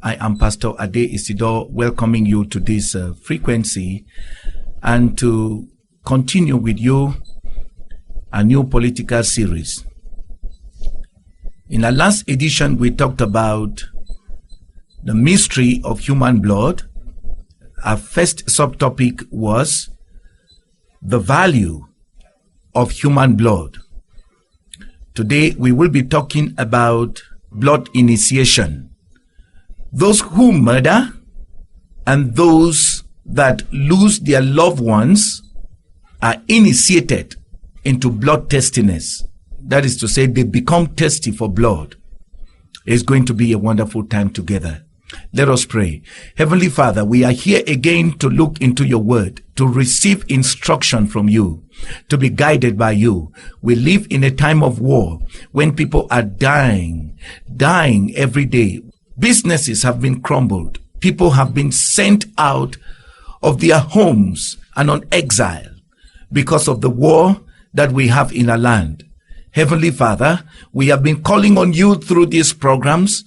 I am Pastor Ade Isidore, welcoming you to this frequency and to continue with you a new political series. In the last edition, we talked about the mystery of human blood. Our first subtopic was the value of human blood. Today, we will be talking about blood initiation. Those who murder and those that lose their loved ones are initiated into bloodthirstiness. That is to say, they become thirsty for blood. It's going to be a wonderful time together. Let us pray. Heavenly Father, we are here again to look into your word, to receive instruction from you, to be guided by you. We live in a time of war when people are dying every day. Businesses have been crumbled. People have been sent out of their homes and on exile because of the war that we have in our land. Heavenly Father, we have been calling on you through these programs,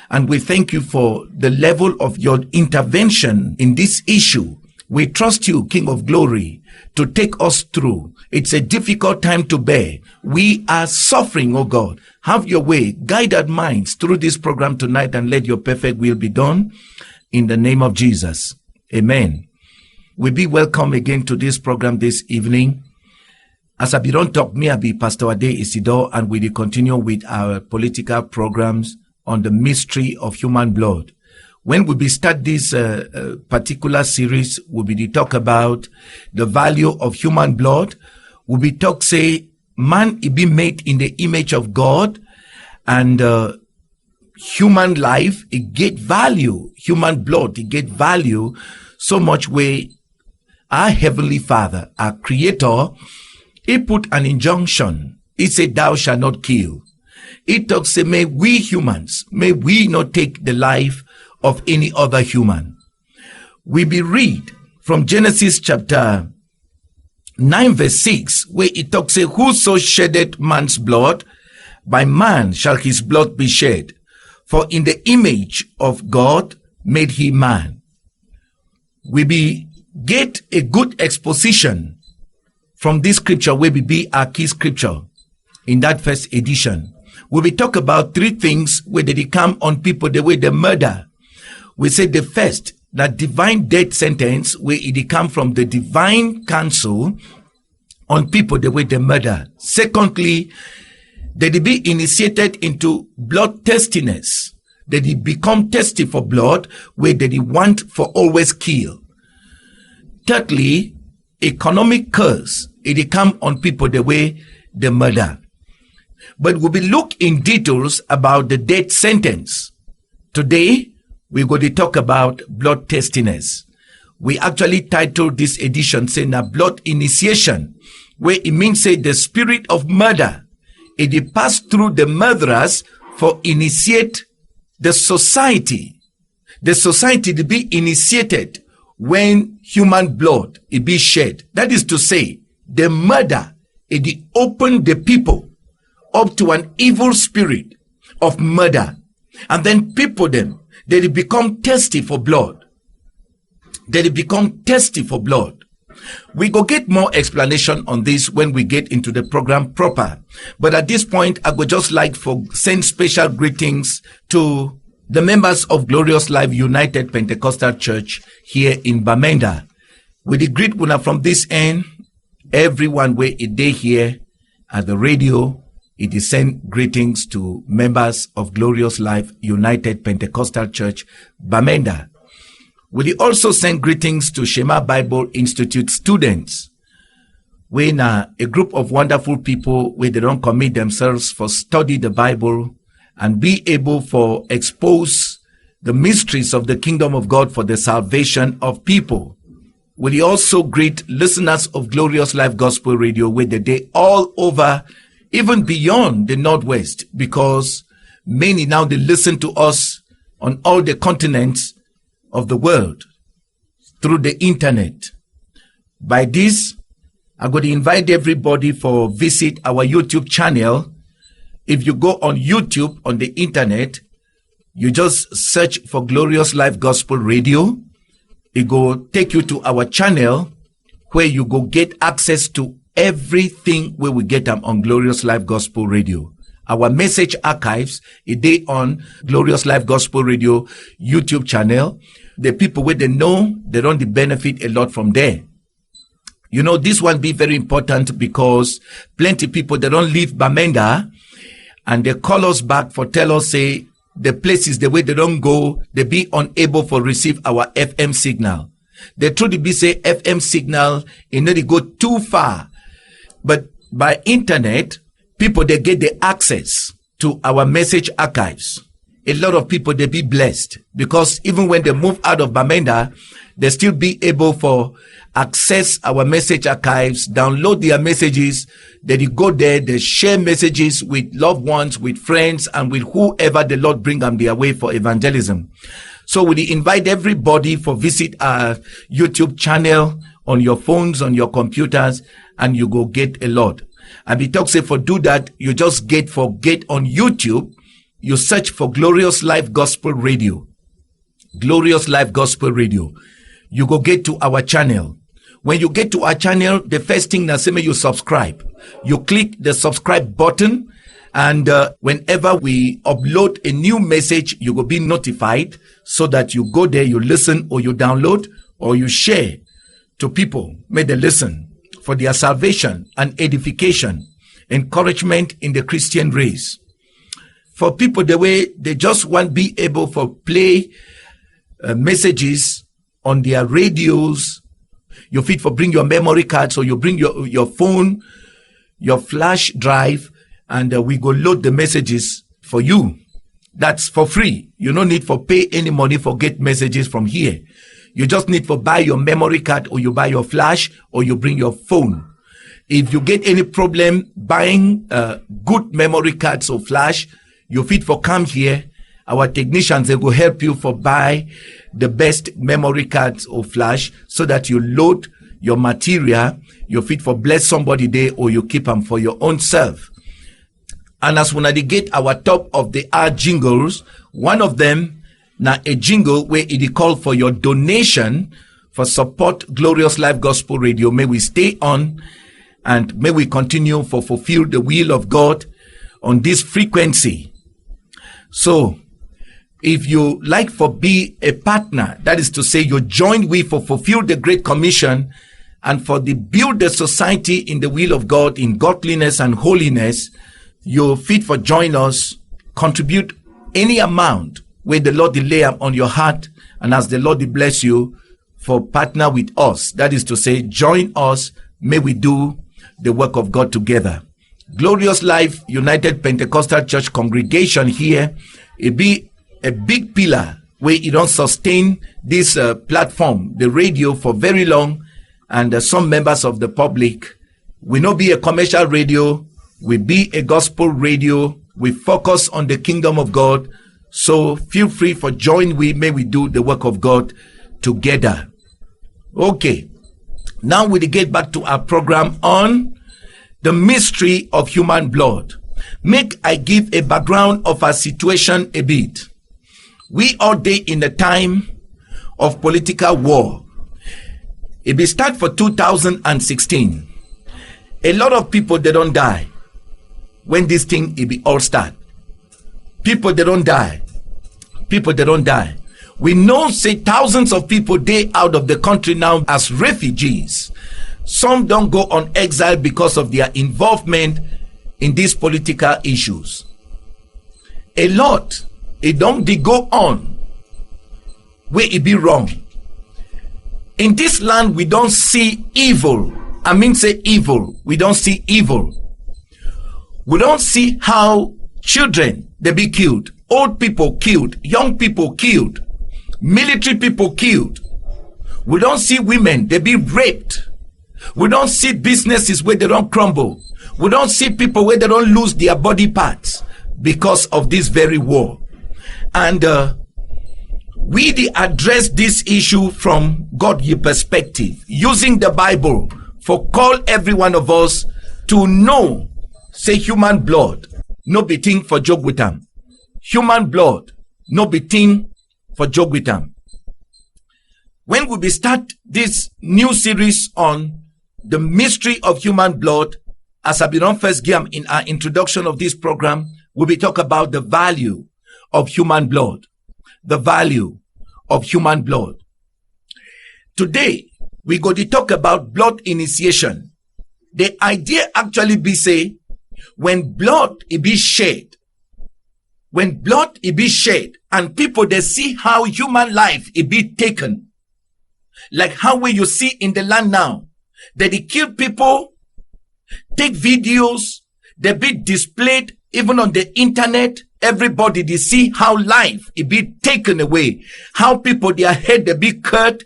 and we thank you for the level of your intervention in this issue. We trust you, King of Glory, to take us through. It's a difficult time to bear. We are suffering, oh God. Have your way. Guide our minds through this program tonight and let your perfect will be done. In the name of Jesus. Amen. We be welcome again to this program this evening. As I be don't talk, me I be Pastor Ade Isidore, and we will continue with our political programs on the mystery of human blood. When we start this particular series, we will talk about the value of human blood. We will talk, say, man is being made in the image of God, and human life, it get value. Human blood, it get value so much where our Heavenly Father, our Creator, he put an injunction. He said, thou shalt not kill. He talks, say, may we humans, may we not take the life of any other human. We be read from Genesis chapter 9 verse 6, where it talks, say, whoso sheddeth man's blood, by man shall his blood be shed. For in the image of God made he man. We be get a good exposition from this scripture, where we be our key scripture in that first edition. We will talk about three things where they come on people the way they murder. We say the first, that divine death sentence, where it come from the divine counsel on people the way they murder. Secondly, that they be initiated into bloodthirstiness. That they become thirsty for blood, where they want for always kill. Thirdly, economic curse. It come on people the way they murder. But we will look in details about the death sentence. Today, we're going to talk about bloodthirstiness. We actually titled this edition saying a blood initiation, where it means say the spirit of murder. It passed through the murderers for initiate the society. The society to be initiated when human blood it be shed. That is to say, the murder it opened the people up to an evil spirit of murder, and then people them they become thirsty for blood. They become thirsty for blood. We go get more explanation on this when we get into the program proper. But at this point, I would just like to send special greetings to the members of Glorious Life United Pentecostal Church here in Bamenda. With the greet una from this end, everyone where it day here at the radio, it is send greetings to members of Glorious Life United Pentecostal Church, Bamenda. We also send greetings to Shema Bible Institute students. We are a group of wonderful people where they don't commit themselves for study the Bible and be able for expose the mysteries of the kingdom of God for the salvation of people. We also greet listeners of Glorious Life Gospel Radio where they all over, even beyond the Northwest, because many now they listen to us on all the continents of the world through the internet. By this, I'm going to invite everybody for visit our YouTube channel. If you go on YouTube on the internet, You just search for Glorious Life Gospel Radio. It go take you to our channel where you go get access to everything where we get them on Glorious Life Gospel Radio. Our message archives, they on Glorious Life Gospel Radio YouTube channel. The people where they know, they don't benefit a lot from there. You know, this one be very important because plenty people, they don't leave Bamenda and they call us back for tell us, say, the places the way they don't go, they be unable to receive our FM signal. They truly be say FM signal, it need to go too far. But by internet, people, they get the access to our message archives. A lot of people, they be blessed because even when they move out of Bamenda, they still be able for access our message archives, download their messages, they go there, they share messages with loved ones, with friends, and with whoever the Lord bring them their way for evangelism. So we invite everybody for visit our YouTube channel on your phones, on your computers, and you go get a lot. And we talk say for do that, you just get on YouTube, you search for Glorious Life Gospel Radio. Glorious Life Gospel Radio. You go get to our channel. When you get to our channel, the first thing that say you subscribe. You click the subscribe button, and whenever we upload a new message, you will be notified so that you go there, you listen, or you download, or you share to people. May they listen for their salvation and edification, encouragement in the Christian race. For people, the way they just want to be able to play messages on their radios. You fit for bring your memory card, so you bring your phone, your flash drive, and we go load the messages for you. That's for free. You don't need for pay any money for get messages from here. You just need for buy your memory card, or you buy your flash, or you bring your phone. If you get any problem buying good memory cards or flash, you fit for come here. Our technicians, they will help you for buy the best memory cards or flash so that you load your material, you fit for bless somebody there, or you keep them for your own self. And as when I get our top of the hour jingles, one of them, now a jingle where it call for your donation for support Glorious Life Gospel Radio. May we stay on and may we continue for fulfill the will of God on this frequency. So, if you like for be a partner, that is to say you join with for fulfill the Great Commission and for the build the society in the will of God in godliness and holiness, you fit for join us, contribute any amount where the Lord lay on your heart, and as the Lord bless you for partner with us. That is to say, join us, may we do the work of God together. Glorious Life United Pentecostal Church congregation here, it be a big pillar where it don't sustain this platform, the radio, for very long, and some members of the public. We not be a commercial radio, we be a gospel radio, we focus on the kingdom of God. So feel free for join may we do the work of God together. Okay, now we get back to our program on the mystery of human blood. Make I give a background of our situation a bit. We all day in the time of political war. It be start for 2016. A lot of people, they don't die when this thing it be all start. People, they don't die. People, they don't die. We know, say, thousands of people day out of the country now as refugees. Some don't go on exile because of their involvement in these political issues. A lot, it don't go on where it be wrong. In this land, we don't see evil. I mean, say evil. We don't see evil. We don't see how children, they be killed. Old people killed. Young people killed. Military people killed. We don't see women, they be raped. We don't see businesses where they don't crumble. We don't see people where they don't lose their body parts because of this very war. And we address this issue from God's perspective, using the Bible for call every one of us to know, say, human blood, no be thing for joke with them. Human blood, no be thing for joke with them. When we be start this new series on the mystery of human blood, as I be on first game in our introduction of this program, we will talk about the value of human blood. The value of human blood. Today, we go to talk about blood initiation. The idea actually be say, when blood it be shed, and people they see how human life it be taken, like how way you see in the land now, that they kill people, take videos, they be displayed even on the internet. Everybody they see how life it be taken away, how people their head they be cut,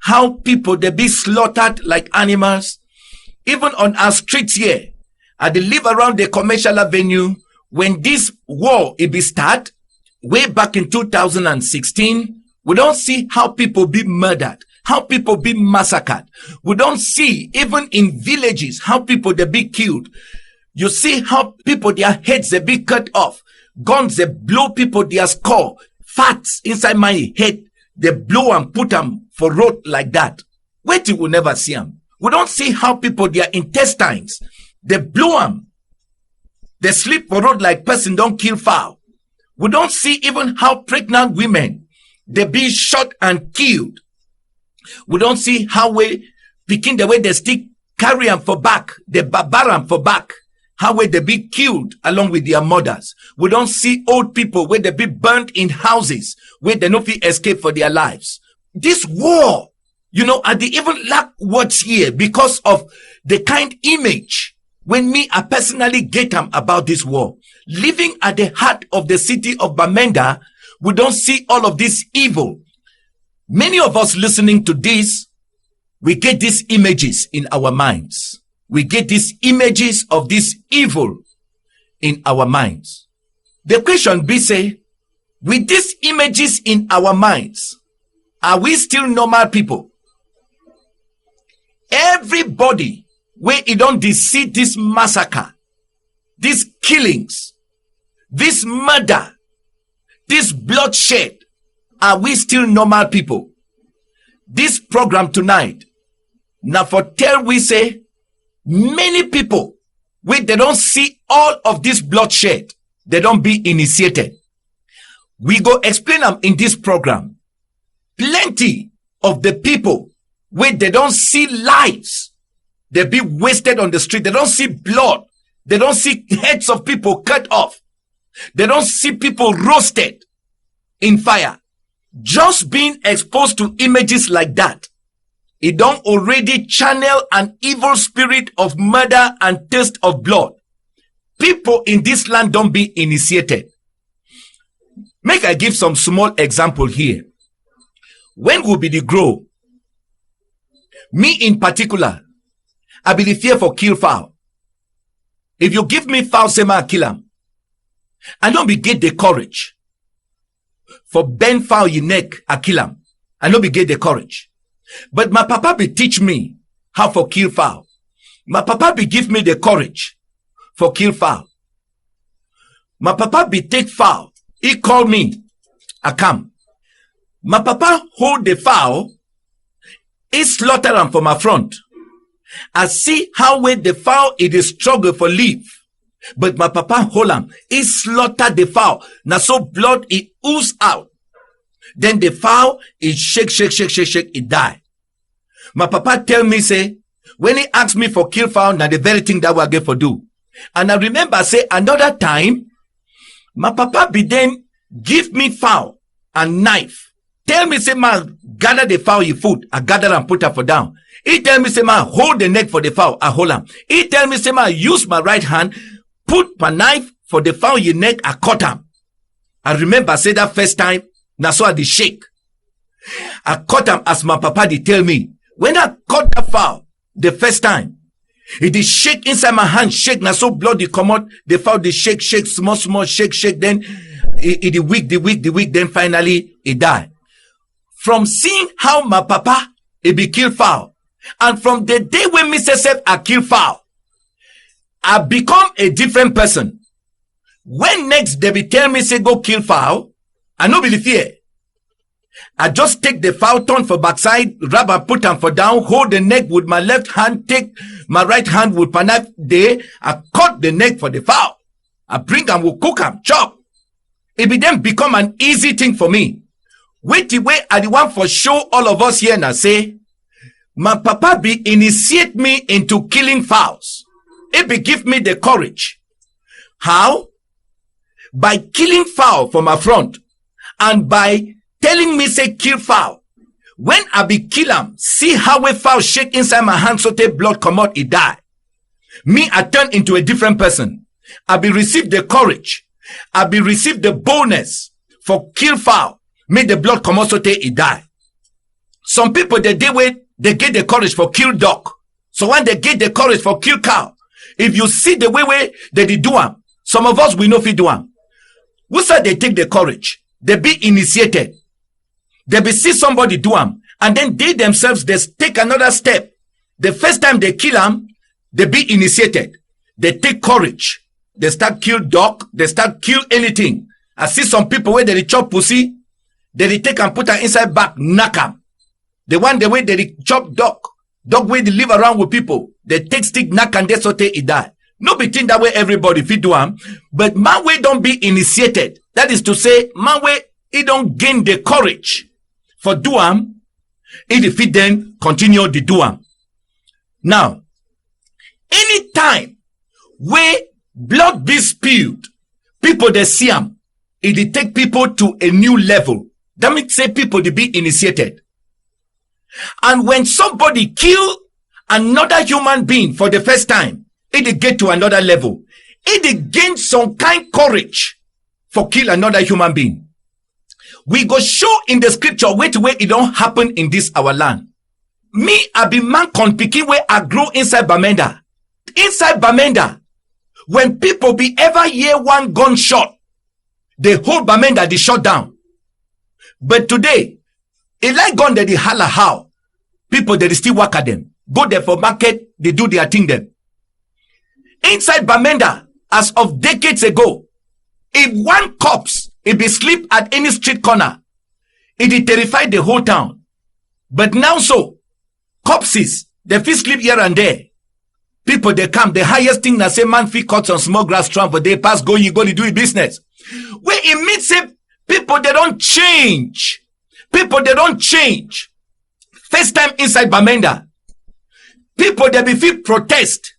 how people they be slaughtered like animals. Even on our streets here, I they live around the commercial avenue. When this war it be start way back in 2016, we don't see how people be murdered, how people be massacred. We don't see even in villages how people they be killed. You see how people their heads they be cut off. Guns, they blow people their skull. Fats inside my head, they blow and put them for road like that. Wait till we never see them. We don't see how people, their intestines, they blow them. They sleep for road like person don't kill fowl. We don't see even how pregnant women, they be shot and killed. We don't see how we begin the way they stick, carry them for back, they barbar them for back. How will they be killed along with their mothers? We don't see old people where they be burnt in houses where they no fit escape for their lives. This war, I they even lack words here because of the kind image when me I personally get them about this war. Living at the heart of the city of Bamenda, we don't see all of this evil. Many of us listening to this, we get these images in our minds. We get these images of this evil in our minds. The question be say, with these images in our minds, are we still normal people? Everybody where it don't see this massacre, these killings, this murder, this bloodshed, are we still normal people? This program tonight, now for tell we say, many people, when they don't see all of this bloodshed, they don't be initiated. We go explain them in this program. Plenty of the people, when they don't see lives, they be wasted on the street. They don't see blood. They don't see heads of people cut off. They don't see people roasted in fire. Just being exposed to images like that, it don't already channel an evil spirit of murder and taste of blood. People in this land don't be initiated. Make I give some small example here. When we be the grow, me in particular, I be the fear for kill fowl. If you give me fowl, say I kill them. I don't be get the courage. For bend fowl your neck, I kill them. I don't be get the courage. But my papa be teach me how for kill fowl. My papa be give me the courage for kill fowl. My papa be take fowl. He call me. I come. My papa hold the fowl. He slaughter them for my front. I see how when the fowl it is struggle for life. But my papa hold him. He slaughter the fowl. Now so blood it ooze out. Then the fowl is shake, it die. My papa tell me, say, when he asked me for kill fowl, now the very thing that I get for do. And I remember, say, another time, my papa be then give me fowl and knife. Tell me, say, man, gather the fowl you food. I gather and put her for down. He tell me, say, man, hold the neck for the fowl. I hold him. He tell me, say, man, use my right hand, put my knife for the fowl your neck. I cut him. I remember, say that first time, now so I did shake. I cut him as my papa did tell me. When I cut that fowl the first time, it did shake inside my hand, shake. Now so blood did come out. The fowl did shake, small, shake. Then it did weak. Then finally it died. From seeing how my papa it be kill fowl, and from the day when Mr. Self I kill fowl, I become a different person. When next they be tell me say go kill fowl, I no be fear. I just take the fowl, turn for backside, rub and put them for down, hold the neck with my left hand, take my right hand with my knife there. I cut the neck for the fowl. I bring and will cook them, chop. It be then become an easy thing for me. Wait the way I the one for show all of us here now say, my papa be initiate me into killing fowls. It be give me the courage. How? By killing fowl from my front and by telling me say kill fowl. When I be kill am, see how a fowl shake inside my hand so take blood come out, it die. Me, I turn into a different person. I be receive the courage. I be receive the boldness for kill fowl. Make the blood come out so take it die. Some people the day where they get the courage for kill dog. So when they get the courage for kill cow, if you see the way they do am, some of us we know fit do am. Who said they take the courage? They be initiated. They be see somebody do them, and then they themselves they take another step. The first time they kill them, they be initiated. They take courage. They start kill dog. They start kill anything. I see some people where they chop pussy, they take and put her inside back, knock them. The one the way they chop dog where they live around with people, they take stick, knock and they saute it die. No be think that way everybody fit do them, but man way don't be initiated. That is to say, man way he don't gain the courage for do am, it fit then continue the do am. Now, anytime where blood be spilled, people they see am, it take people to a new level. That means say people they be initiated. And when somebody kill another human being for the first time, it get to another level. It gain some kind courage for kill another human being. We go show in the scripture where it don't happen in this our land. Me, I be man con pikin where I grow inside Bamenda. Inside Bamenda, when people be ever hear one gunshot, the whole Bamenda they shut down. But today, it like gun that they holla how. People they still work at them. Go there for market, they do their thing them. Inside Bamenda, as of decades ago, if one corpse, if they sleep at any street corner, it terrify the whole town. But now so, corpses, they feel sleep here and there. People, they come, the highest thing that say man feel cut on small grass trunk for they pass, go, you go, you do your business. Where it means say, people, they don't change. People, they don't change. First time inside Bamenda, people, they be feel protest.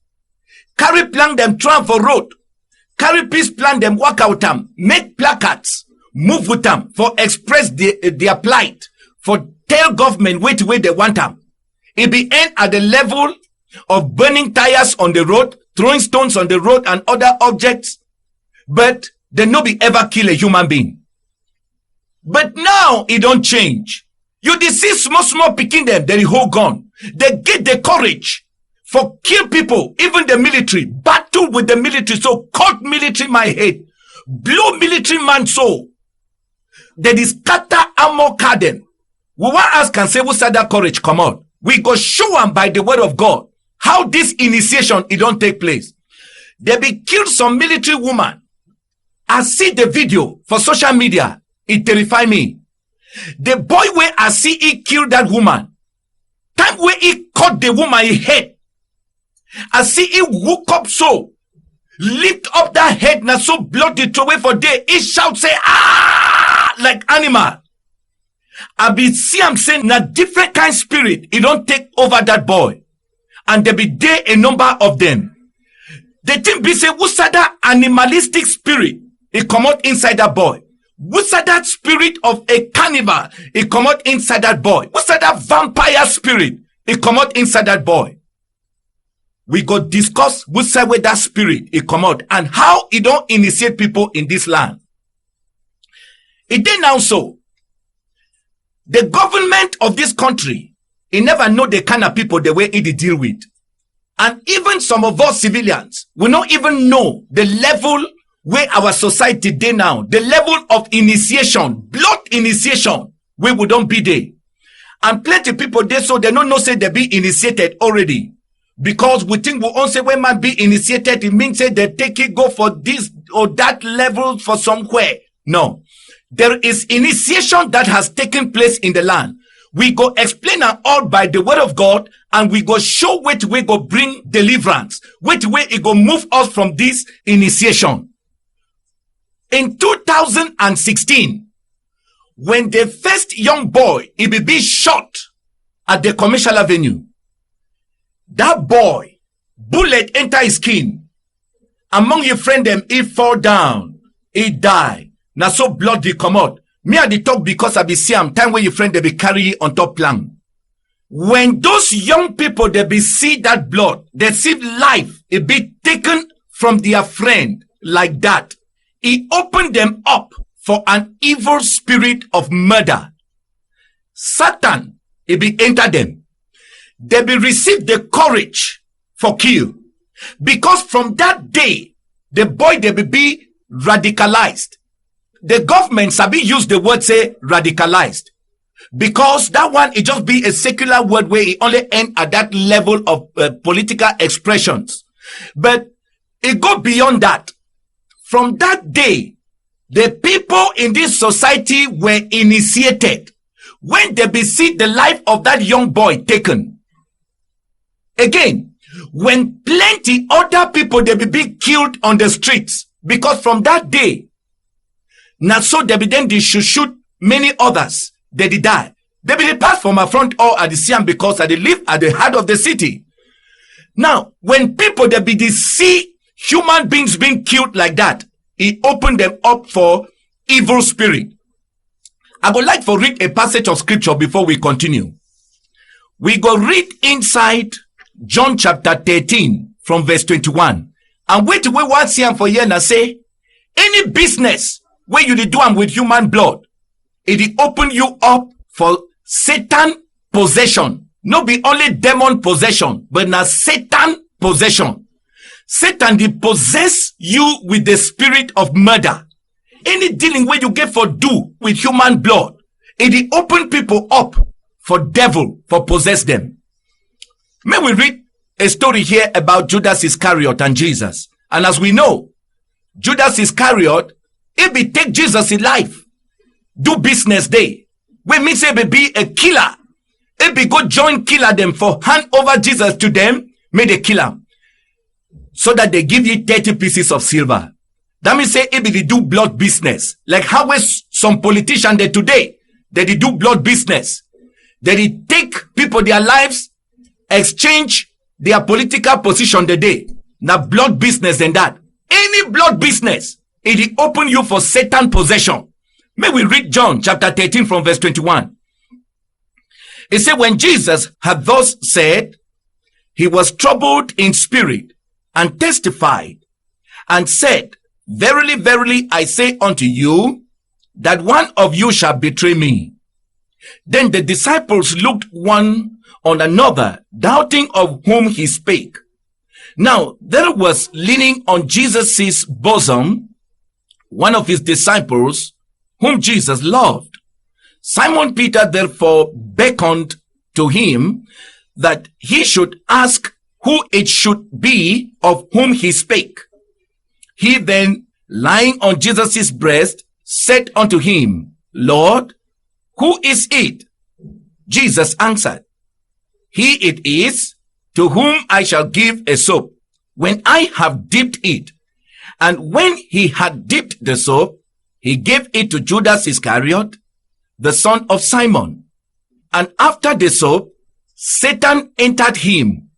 Carry plan them trunk for road. Carry peace plan them walk out them. Make placards. Move with them for express their plight. For tell government which way they want them. It be end at the level of burning tires on the road, throwing stones on the road and other objects. But they no be ever kill a human being. But now it don't change. You see small picking them, they hold gun. They get the courage for kill people, even the military, battle with the military, so cut military my head, blow military man soul. They scatter armor carden. We want ask and say, what's that courage come out? We go show them by the word of God how this initiation it don't take place. They be killed some military woman. I see the video for social media. It terrify me. The boy where I see he killed that woman. Time where he cut the woman in head. I see he woke up so. Lift up that head now so bloody throw away for day. He shout say ah like animal. I be see him saying na different kind spirit. It don't take over that boy. And there be there a number of them. The thing be say what's that animalistic spirit? It come out inside that boy. What's that spirit of a cannibal? It come out inside that boy. What's that vampire spirit? It come out inside that boy. We go discuss which side where that spirit it come out and how it don't initiate people in this land. It did now so. The government of this country, it never know the kind of people the way it deal with. And even some of us civilians, we don't even know the level where our society dey now, the level of initiation, blood initiation, where we don't be there. And plenty people there so they don't know say they be initiated already. Because we think we all say when man be initiated, it means say they take it go for this or that level for somewhere. No. there is initiation that has taken place in the land. We go explain am all by the word of God, and we go show which way go bring deliverance, which way it go move us from this initiation. In 2016, when the first young boy he be shot at the Commercial Avenue, that boy, bullet enter his skin. Among your friend them, he fall down, he die. Now so blood they come out. Me I dey talk because I be see am time when your friend they be carry on top plan. When those young people they be see that blood, they see life, it be taken from their friend like that. He opened them up for an evil spirit of murder. Satan, it be enter them. They be receive the courage for kill. Because from that day, the boy they be radicalized. The government sabi use the word say radicalized. Because that one, it just be a secular word where it only end at that level of political expressions. But it go beyond that. From that day, the people in this society were initiated when they be see the life of that young boy taken. Again, when plenty other people they be killed on the streets, because from that day, now so they be then they shoot many others. They did die. They be pass from my front or at the Siam because they live at the heart of the city. Now, when people they be they see human beings being killed like that, it opened them up for evil spirit. I would like to read a passage of scripture before we continue. We go read inside John chapter 13 from verse 21. And wait till we want see for here and say, any business where you do them with human blood, it open you up for Satan possession. Not be only demon possession, but now Satan possession. Satan they possess you with the spirit of murder. Any dealing where you get for do with human blood, it open people up for devil for possess them. May we read a story here about Judas Iscariot and Jesus. And as we know, Judas Iscariot, he be take Jesus in life, do business day. We mean say be a killer. He be go join killer them for hand over Jesus to them, may they kill him. So that they give you 30 pieces of silver. That means say, if they do blood business, like how is some politician they today, they do blood business. They take people their lives, exchange their political position the day. Now blood business than that. Any blood business, it open you for Satan possession. May we read John chapter 13 from verse 21. It said, when Jesus had thus said, he was troubled in spirit, and testified, and said, verily, verily, I say unto you, that one of you shall betray me. Then the disciples looked one on another, doubting of whom he spake. Now, there was leaning on Jesus' bosom one of his disciples, whom Jesus loved. Simon Peter therefore beckoned to him that he should ask who it should be of whom he spake. He then, lying on Jesus' breast, said unto him, Lord, who is it? Jesus answered, he it is, to whom I shall give a soap, when I have dipped it. And when he had dipped the soap, he gave it to Judas Iscariot, the son of Simon. And after the soap, Satan entered him.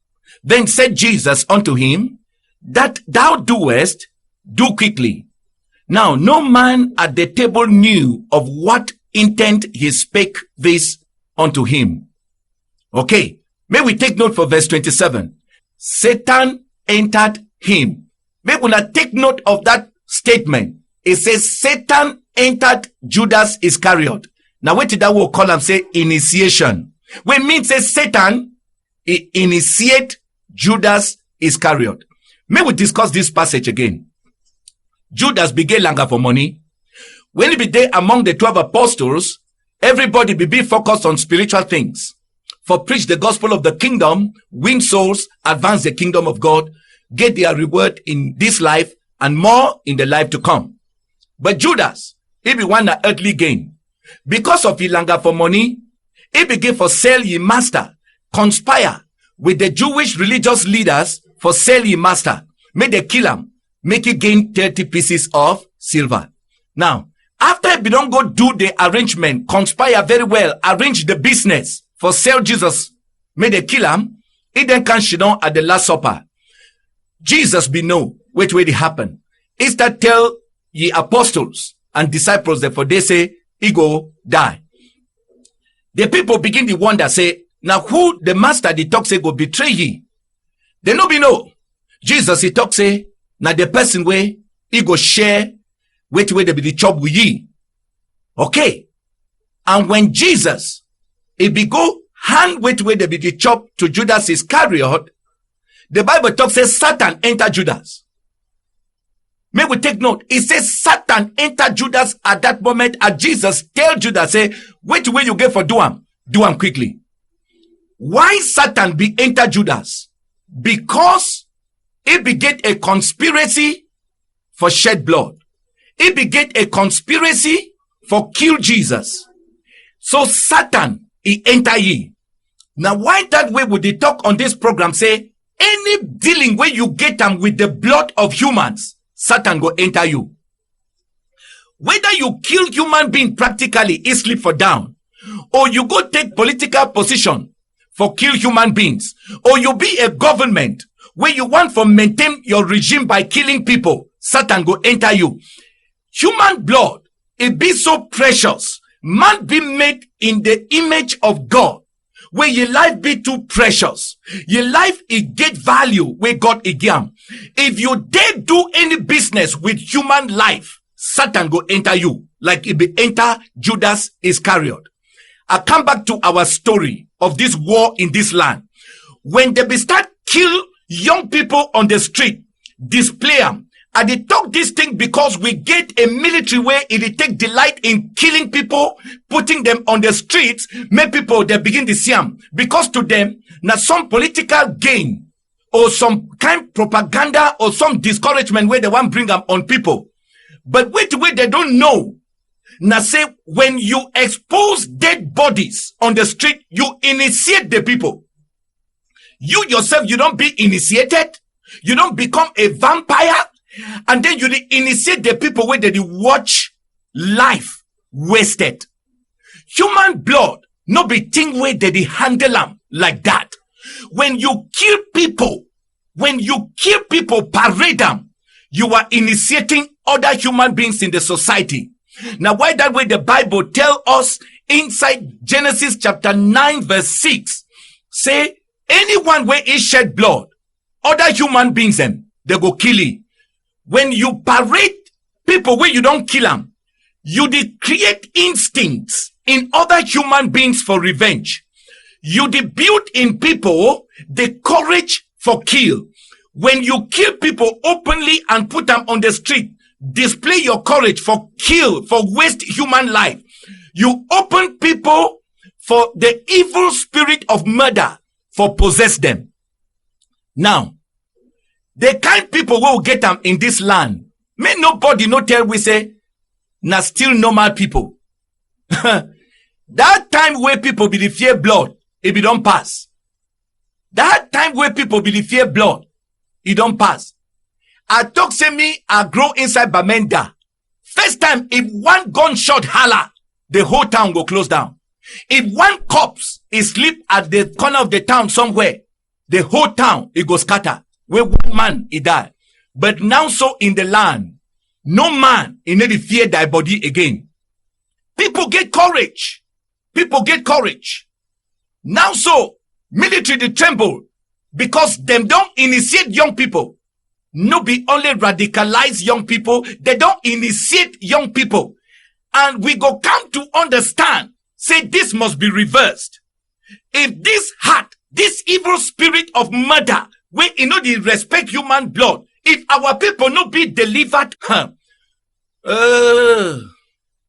Then said Jesus unto him, that thou doest, do quickly. Now no man at the table knew of what intent he spake this unto him. Okay, may we take note for verse 27. Satan entered him. May we not take note of that statement. It says Satan entered Judas Iscariot. Now what did that word call him? Say initiation. When mean say Satan, he initiate Judas Iscariot. May we discuss this passage again. Judas began longer for money. When he be there among the 12 apostles, everybody be focused on spiritual things. For preach the gospel of the kingdom, win souls, advance the kingdom of God, get their reward in this life and more in the life to come. But Judas, He be one na earthly gain. Because of Ilanga for money, he begin for sell ye master, conspire with the Jewish religious leaders for sell ye master. Make they kill him, make he gain 30 pieces of silver. Now, after he don't go do the arrangement, conspire very well, arrange the business for sell Jesus, make they kill him, he then can sit down at the Last Supper. Jesus be know which way it happen. He start tell ye apostles and disciples, therefore they say, he go die. The people begin to wonder, say, now who the master the talk say go betray ye? They no be know. Jesus he talk say, now the person way he go share which way they be the chop with ye. Okay. And when Jesus he be go hand which way they be the chop to Judas Iscariot, the Bible talk says Satan enter Judas. May we take note. It says Satan enter Judas at that moment, and Jesus tell Judas, say, which way you get for do am quickly. Why Satan be enter Judas? Because he beget a conspiracy for shed blood. He beget a conspiracy for kill Jesus. So Satan, he enter ye. Now why that way would they talk on this program say, any dealing where you get them with the blood of humans, Satan go enter you. Whether you kill human being practically, he sleep for down, or you go take political position for kill human beings, or you be a government where you want to maintain your regime by killing people, Satan go enter you. Human blood, it be so precious. Man be made in the image of God, where your life be too precious. Your life, it get value where God again. If you dare do any business with human life, Satan go enter you, like it be enter Judas Iscariot. I come back to our story of this war in this land. When they be start kill young people on the street, display them, and they talk this thing because we get a military way it take delight in killing people, putting them on the streets, make people they begin to see them. Because to them, now some political gain or some kind propaganda or some discouragement where they want bring them on people. But wait, they don't know. Now say, when you expose dead bodies on the street, you initiate the people. You yourself, you don't be initiated. You don't become a vampire. And then you initiate the people where they watch life wasted. Human blood, no be thing where they handle them like that. When you kill people, parade them, you are initiating other human beings in the society. Now, why that way the Bible tell us inside Genesis chapter 9 verse 6, say, anyone where is shed blood, other human beings them, they go kill you. When you parade people where you don't kill them, you create instincts in other human beings for revenge. You build in people the courage for kill. When you kill people openly and put them on the street, display your courage for kill, for waste human life. You open people for the evil spirit of murder for possess them. Now, the kind people will get them in this land, may nobody no tell we say, na still normal people. That time where people be the fear blood, it be don't pass. That time where people be the fear blood, it don't pass. I talk say me, I grow inside Bamenda. First time, if one gunshot holler, the whole town go close down. If one corpse is sleep at the corner of the town somewhere, the whole town, it go scatter. Where one man, he die. But now so in the land, no man in any fear thy body again. People get courage. People get courage. Now so, military they tremble because them don't initiate young people. No be only radicalize young people, they don't initiate young people. And we go come to understand, say this must be reversed. If this heart, this evil spirit of murder, where you know they respect human blood, if our people not be delivered,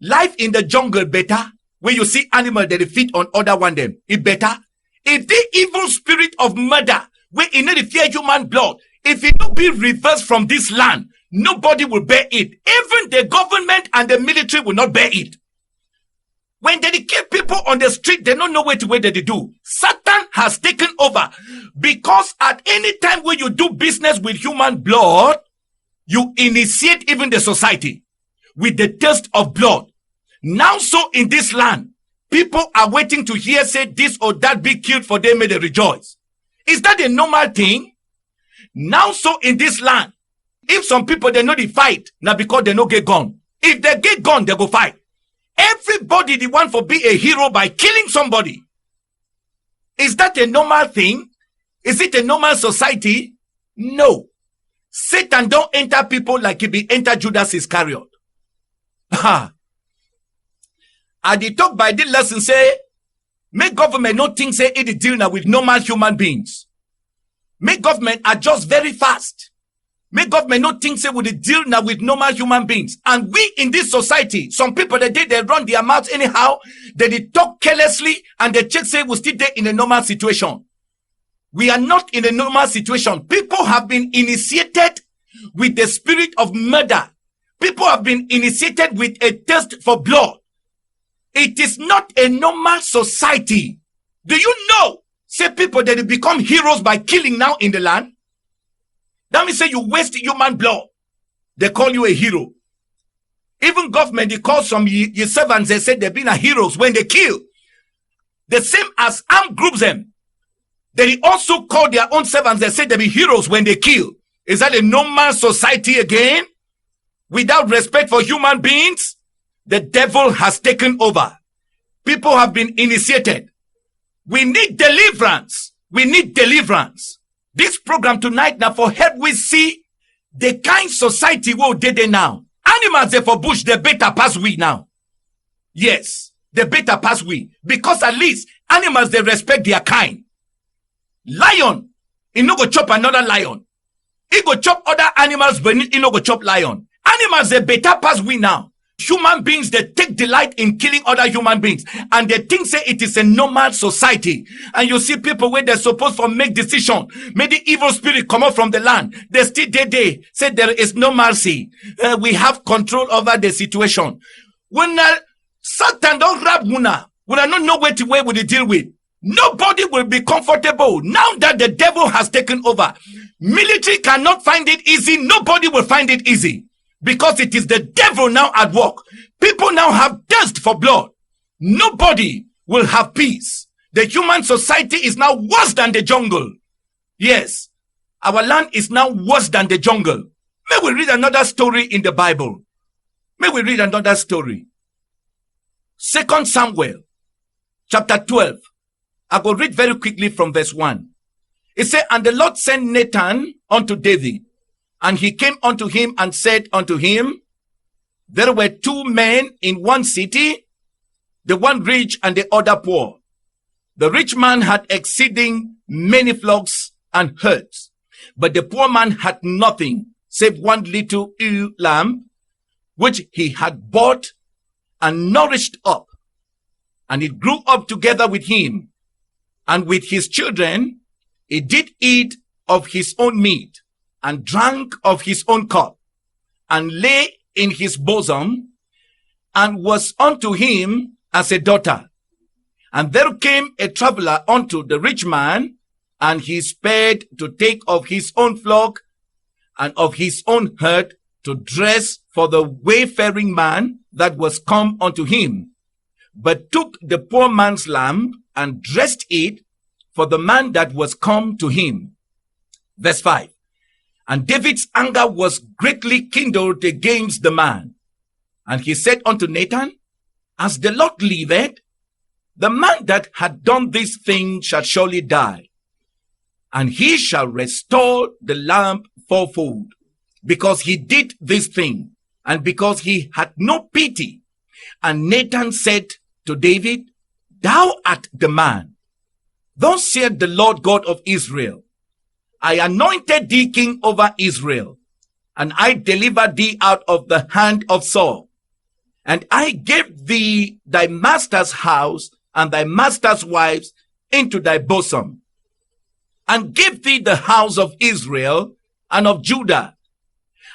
life in the jungle better, where you see animal that they feed on other one them, it better. If the evil spirit of murder, where you know they fear human blood, if it not be reversed from this land, Nobody will bear it. Even the government and the military will not bear it. When they kill people on the street, they don't know what they do. Satan has taken over, because at any time when you do business with human blood, you initiate even the society with the thirst of blood. Now so in this land, people are waiting to hear say this or that be killed for them may they rejoice. Is that a normal thing? Now so in this land, if some people they know they fight, now because they no get gun. If they get gun, they go fight. Everybody they want for be a hero by killing somebody. Is that a normal thing? Is it a normal society? No. Satan don't enter people like he be enter Judas Iscariot. I did talk by the lesson say, make government not think say it is dealing with normal human beings. Make government adjust very fast. Make government not think say we deal now with normal human beings. And we in this society, some people they run their mouths anyhow, they talk carelessly and they check say we still there in a normal situation. We are not in a normal situation. People have been initiated with the spirit of murder. People have been initiated with a thirst for blood. It is not a normal society. Do you know? Say people that become heroes by killing now in the land. That means say you waste human blood. They call you a hero. Even government, they call some your servants, they say they've been a heroes when they kill. The same as armed groups them. They also call their own servants, they say they be heroes when they kill. Is that a normal society again? Without respect for human beings? The devil has taken over. People have been initiated. We need deliverance. We need deliverance. This program tonight now for help we see the kind society we did now. Animals they for bush, they better pass we now. Yes, they better pass we. Because at least animals they respect their kind. Lion, he no go chop another lion. He go chop other animals, but he no go chop lion. Animals they better pass we now. Human beings, they take delight in killing other human beings. And they think say it is a normal society. And you see people where they're supposed to make decision. May the evil spirit come out from the land. They still they say there is no mercy. We have control over the situation. When Satan don't grab Muna, we don't know where we deal with. Nobody will be comfortable now that the devil has taken over. Military cannot find it easy. Nobody will find it easy. Because it is the devil now at work. People now have thirst for blood. Nobody will have peace. The human society is now worse than the jungle. Yes, our land is now worse than the jungle. May we read another story in the Bible. May we read another story. 2 Samuel, chapter 12. I will read very quickly from verse 1. It says, and the Lord sent Nathan unto David. And he came unto him and said unto him, there were two men in one city, the one rich and the other poor. The rich man had exceeding many flocks and herds, but the poor man had nothing save one little ewe lamb, which he had bought and nourished up. And it grew up together with him, and with his children, he did eat of his own meat, and drank of his own cup, and lay in his bosom, and was unto him as a daughter. And there came a traveler unto the rich man, and he spared to take of his own flock, and of his own herd, to dress for the wayfaring man that was come unto him, but took the poor man's lamb, and dressed it for the man that was come to him. Verse 5. And David's anger was greatly kindled against the man. And he said unto Nathan, as the Lord liveth, the man that had done this thing shall surely die. And he shall restore the lamb fourfold, because he did this thing, and because he had no pity. And Nathan said to David, thou art the man. Thus saith the Lord God of Israel, I anointed thee king over Israel, and I delivered thee out of the hand of Saul. And I gave thee thy master's house and thy master's wives into thy bosom, and gave thee the house of Israel and of Judah.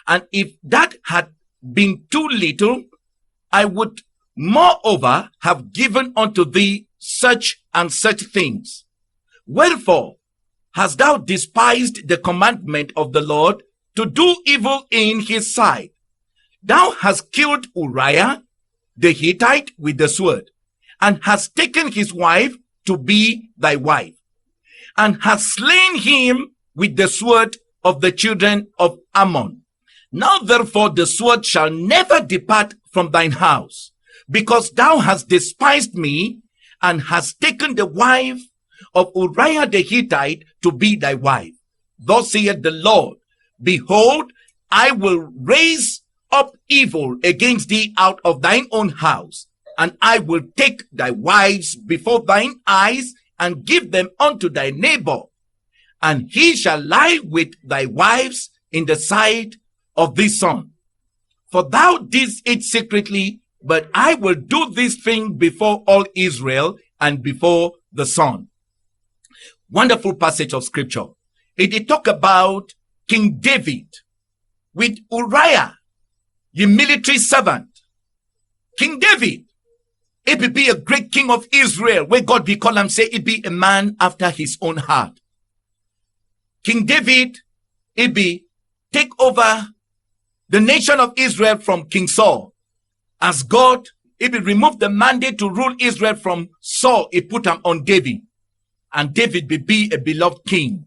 And if that had been too little, I would moreover have given unto thee such and such things. Wherefore hast thou despised the commandment of the Lord to do evil in his sight? Thou hast killed Uriah the Hittite with the sword, and hast taken his wife to be thy wife, and hast slain him with the sword of the children of Ammon. Now therefore the sword shall never depart from thine house, because thou hast despised me, and hast taken the wife of Uriah the Hittite to be thy wife. Thus saith the Lord, behold, I will raise up evil against thee out of thine own house, and I will take thy wives before thine eyes, and give them unto thy neighbor, and he shall lie with thy wives in the sight of thy son. For thou didst it secretly, but I will do this thing before all Israel and before the sun. Wonderful passage of scripture. It talk about King David with Uriah, the military servant. King David, it will be a great king of Israel, where God be call him, say it be a man after his own heart. King David, it be take over the nation of Israel from King Saul. As God, it be remove the mandate to rule Israel from Saul, it put him on David. And David be a beloved king.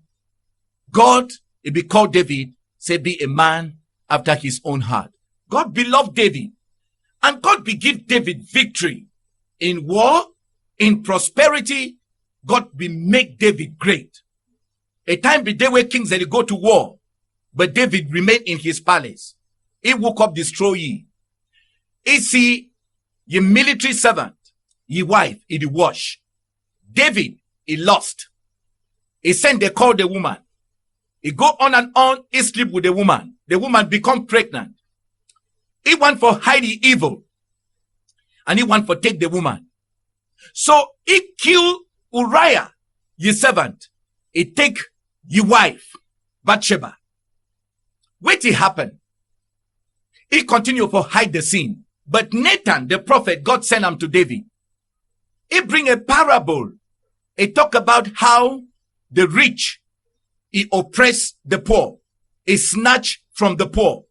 God, it be called David, say be a man after his own heart. God beloved David. And God be give David victory. In war, in prosperity, God be make David great. A time be there where kings they go to war, but David remained in his palace. He woke up destroy ye. He see ye military servant, ye wife, he the wash. David, he lost. He sent they call the woman. He go on and on, he sleep with the woman. The woman become pregnant. He want for hide the evil. And he want for take the woman. So he kill Uriah, ye servant. He take ye wife, Bathsheba. Wait till happen. He continue for hide the scene. But Nathan, the prophet, God sent him to David. He bring a parable. He talk about how the rich, he oppress the poor. He snatch from the poor.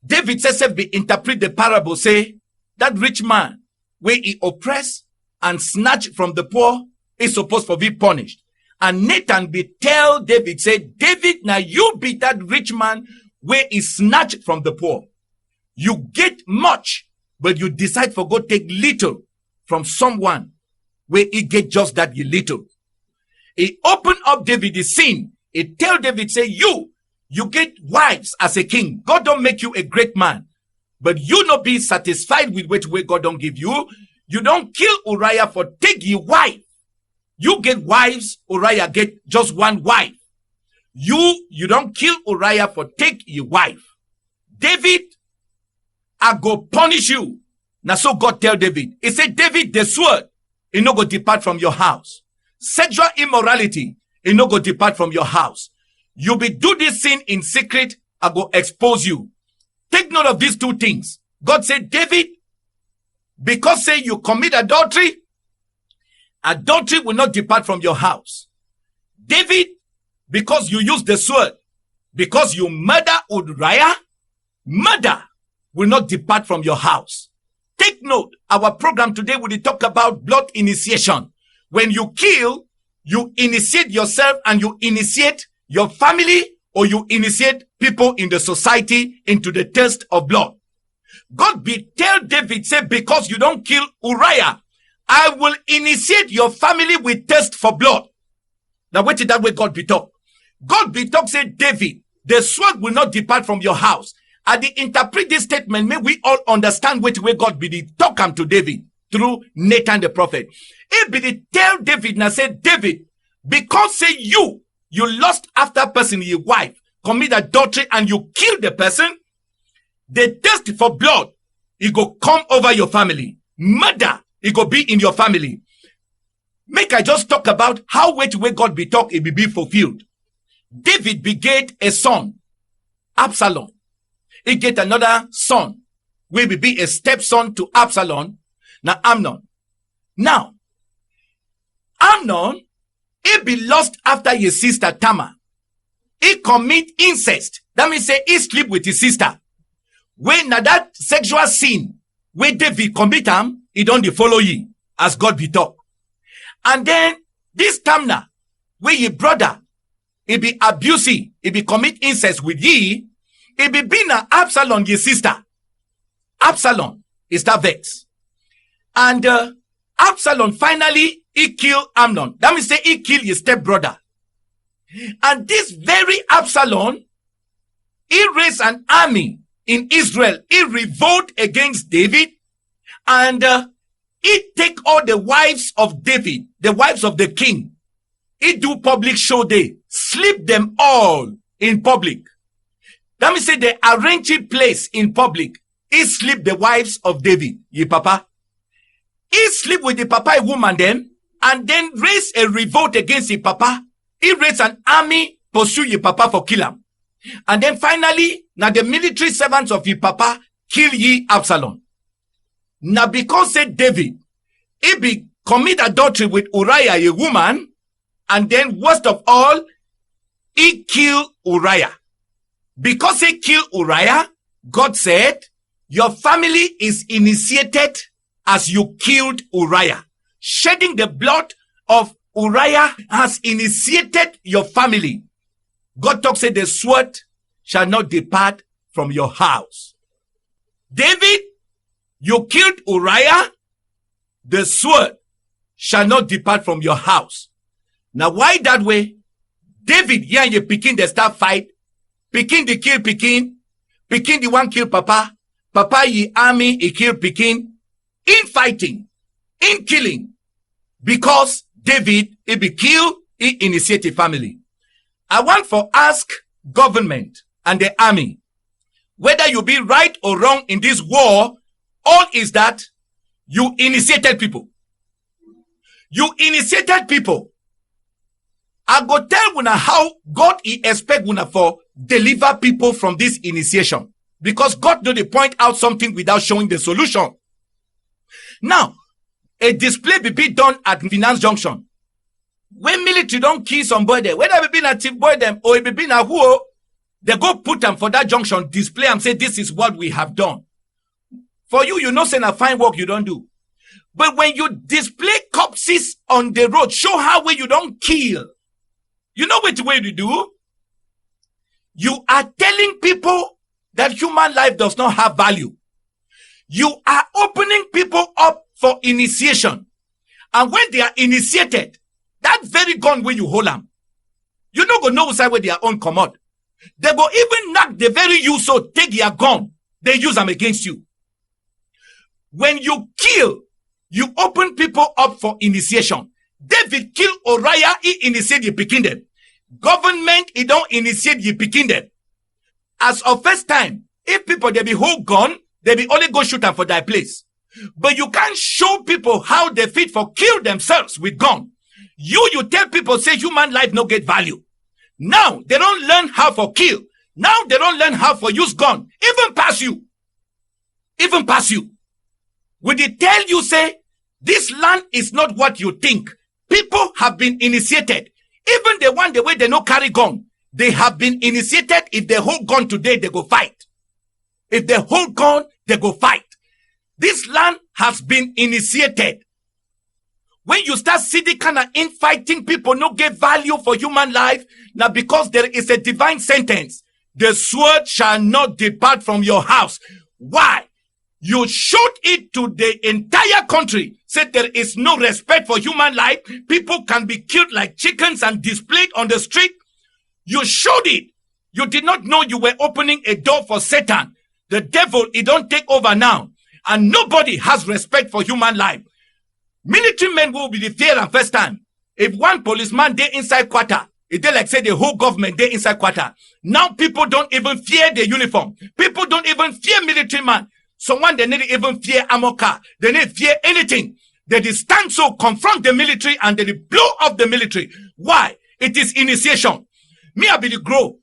David says, we interpret the parable, say, that rich man, where he oppress and snatch from the poor, is supposed to be punished. And Nathan be tell David, say, David, now you be that rich man where he snatch from the poor. You get much, but you decide for go take little from someone where he get just that little. He open up David the scene. He tell David, say, you get wives as a king. God don't make you a great man. But you not be satisfied with which way God don't give you. You don't kill Uriah for take your wife. You get wives, Uriah get just one wife. You don't kill Uriah for take your wife. David, I go punish you. Now so God tell David, he said, David, the sword, it no go depart from your house. Sexual immorality, it no go depart from your house. You be do this sin in secret, I go expose you. Take note of these two things. God said, David, because say you commit adultery, adultery will not depart from your house. David, because you use the sword, because you murder Uriah, murder will not depart from your house. Take note, our program today will talk about blood initiation. When you kill, you initiate yourself and you initiate your family, or you initiate people in the society into the taste of blood. God be tell David, say, because you don't kill Uriah, I will initiate your family with thirst for blood. Now wait till that way God be talk. God be talk, say, David, the sword will not depart from your house. At the interpret this statement, may we all understand which way God be the talk come to David through Nathan the prophet. He be the tell David, now say, David, because say you lost after person, your wife, commit adultery and you kill the person, the thirst for blood, it go come over your family. Murder, it go be in your family. Make I just talk about how which way God be talk, it be fulfilled. David begat a son, Absalom. he get another son, will be a stepson to Absalom, now Amnon. Now, Amnon, he be lost after his sister Tamar. He commit incest. That means say he sleep with his sister. When na that sexual sin, where David commit him, he don't follow ye, as God be talk. And then, this Tamar, where your brother, he be abusive, he be commit incest with ye, he be na Absalom, your sister. Absalom is that vex. And Absalom finally, he kill Amnon. That means say he kill his stepbrother. And this very Absalom, he raised an army in Israel. He revolt against David. And he take all the wives of David, the wives of the king. He do public show day. Sleep them all in public. That means say they arrange a place in public. He sleep the wives of David, ye papa. He sleep with the papa woman them, and then raise a revolt against the papa. He raise an army, pursue ye papa for kill him. And then finally, now the military servants of ye papa kill ye Absalom. Now because said David, he be commit adultery with Uriah, a woman, and then worst of all, he kill Uriah. Because he killed Uriah, God said, your family is initiated as you killed Uriah. Shedding the blood of Uriah has initiated your family. God talks, said, the sword shall not depart from your house. David, you killed Uriah, the sword shall not depart from your house. Now, why that way? David, yeah, you Pekin, the start fight. Pekin, the kill Pekin. Pekin, the one kill Papa. Papa, ye army, he kill Pekin. In fighting, in killing. Because David, he be killed, he initiate a family. I want to ask government and the army, whether you be right or wrong in this war, all is that you initiated people. You initiated people. I go tell una how God he expect una for deliver people from this initiation. Because God do they point out something without showing the solution. Now, a display be done at Finance Junction. When military don't kill somebody, whether it be a chief boy them or it be a who, they go put them for that junction, display and say, this is what we have done. For you, you know, say a fine work you don't do. But when you display corpses on the road, show how way you don't kill. You know which way to do? You are telling people that human life does not have value. You are opening people up for initiation. And when they are initiated, that very gun where you hold them, you don't go know side where their own come out. They go even knock the very you so take your gun, they use them against you. When you kill, you open people up for initiation. David kill Uriah, he initiate you picking them. Government, he don't initiate you picking them. As of first time, if people they be hold gun, they be only go shoot them for that place. But you can't show people how they fit for kill themselves with gun. You tell people say human life no get value. Now they don't learn how for kill. Now they don't learn how for use gun. Even pass you. Even pass you. When they tell you say, this land is not what you think. People have been initiated. Even the one the way they no carry gun. They have been initiated. If they hold gun today, they go fight. If they hold gun, they go fight. This land has been initiated. When you start seeing kind of infighting, people no get value for human life. Now because there is a divine sentence, the sword shall not depart from your house. Why? You showed it to the entire country. Said there is no respect for human life. People can be killed like chickens and displayed on the street. You showed it. You did not know you were opening a door for Satan. The devil, he don't take over now. And nobody has respect for human life. Military men will be the fear and first time. If one policeman they inside quarter, it they like say the whole government they inside quarter. Now people don't even fear the uniform. People don't even fear military man. Someone they need even fear armor car. They need fear anything. They stand so confront the military and they blow up the military. Why? It is initiation. Me I be the grow.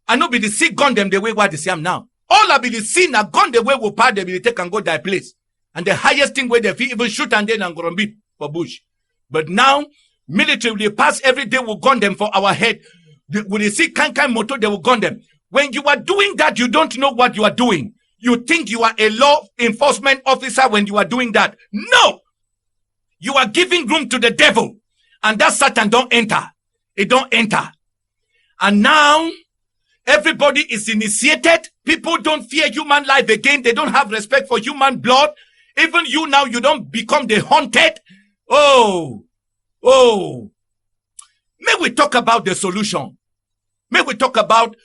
I know be the sick gun them the way what they say I'm now. All I be the sin na gone the way we part they will take and go their place. And the highest thing where they feel even shoot and then and go be for bush. But now, military will pass every day will gun them for our head. When they see kind motor, they will gun them. When you are doing that, you don't know what you are doing. You think you are a law enforcement officer when you are doing that. No! You are giving room to the devil. And that Satan don't enter. It don't enter. And now, everybody is initiated. People don't fear human life again. They don't have respect for human blood. Even you now, you don't become the haunted. Oh. May we talk about the solution. May we talk about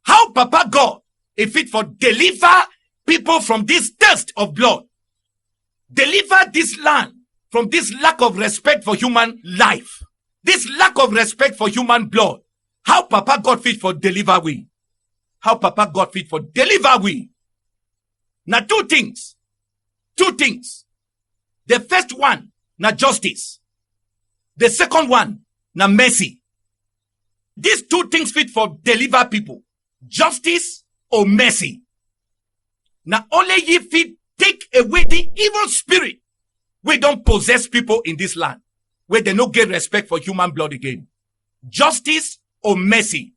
how Papa God is fit for deliver people from this thirst of blood. Deliver this land from this lack of respect for human life. This lack of respect for human blood. How Papa God fit for deliver we. How Papa God fit for deliver we. Now two things. The first one, na justice. The second one, na mercy. These two things fit for deliver people. Justice or mercy. Now only ye fit take away the evil spirit. We don't possess people in this land. Where they no get respect for human blood again. Justice or mercy.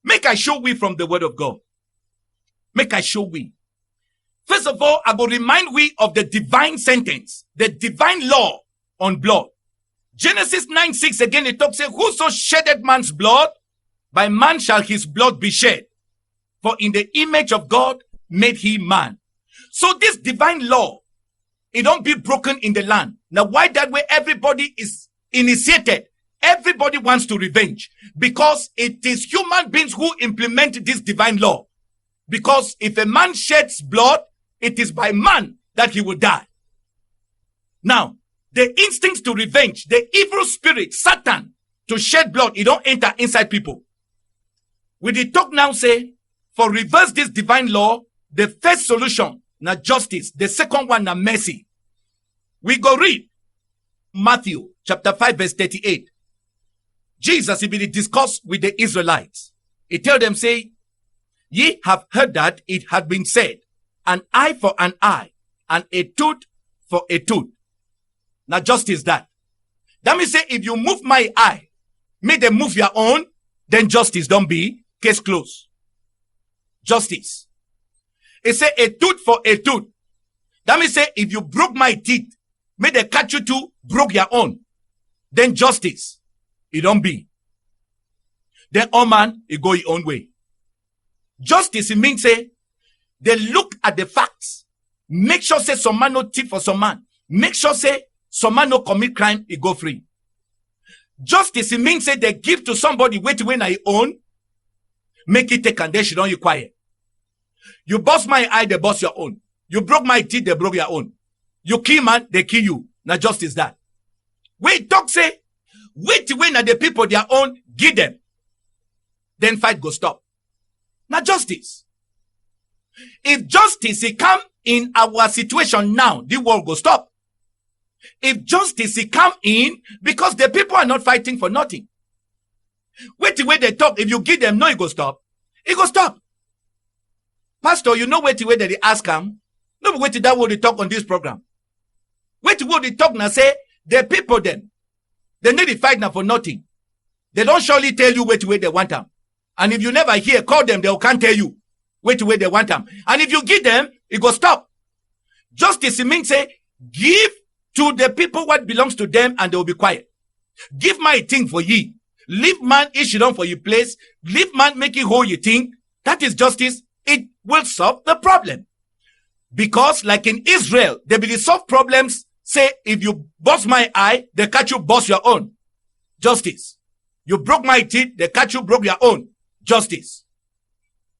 Make I show we from the word of God. Make I show we. First of all, I will remind we of the divine sentence, the divine law on blood. Genesis 9:6 again, it talks, whoso shedded man's blood, by man shall his blood be shed. For in the image of God made he man. So this divine law, it don't be broken in the land. Now why that way everybody is initiated? Everybody wants to revenge. Because it is human beings who implement this divine law. Because if a man sheds blood, it is by man that he will die. Now, the instincts to revenge, the evil spirit, Satan, to shed blood, it don't enter inside people. We did talk now say, for reverse this divine law, the first solution, na justice. The second one, na mercy. We go read Matthew chapter 5 verse 38. Jesus, he will discuss with the Israelites. He tell them, say, ye have heard that it had been said, an eye for an eye, and a tooth for a tooth. Now justice that. That means say, if you move my eye, make them move your own, then justice don't be, case closed. Justice. It say a tooth for a tooth. That means say, if you broke my teeth, make them catch you to broke your own, then justice. It don't be. Then all man, it go your own way. Justice, it means say, they look at the facts. Make sure say some man no thief for some man. Make sure say some man no commit crime, he go free. Justice, it means say they give to somebody wait when I own. Make it take and they should not you quiet. You bust my eye, they bust your own. You broke my teeth, they broke your own. You kill man, they kill you. Now justice that. Wait, talk say, wait when the people their own, give them. Then fight go stop. Now justice. If justice it come in our situation now, the world go stop. If justice it come in, because the people are not fighting for nothing. Wait the way they talk, if you give them no, it go stop. It go stop. Pastor, you know wait the way that they ask them. No, wait that what they talk on this program. Wait what they talk now say, the people them. They need to fight now for nothing. They don't surely tell you wait the way they want them. And if you never hear, call them, they can't tell you. Wait the way they want them. And if you give them, it go stop. Justice, it means say, give to the people what belongs to them and they will be quiet. Give my thing for ye. Leave man issue down for your place. Leave man make it whole you think. That is justice. It will solve the problem. Because like in Israel, they will solve problems. Say, if you bust my eye, they catch you bust your own. Justice. You broke my teeth, they catch you broke your own. Justice.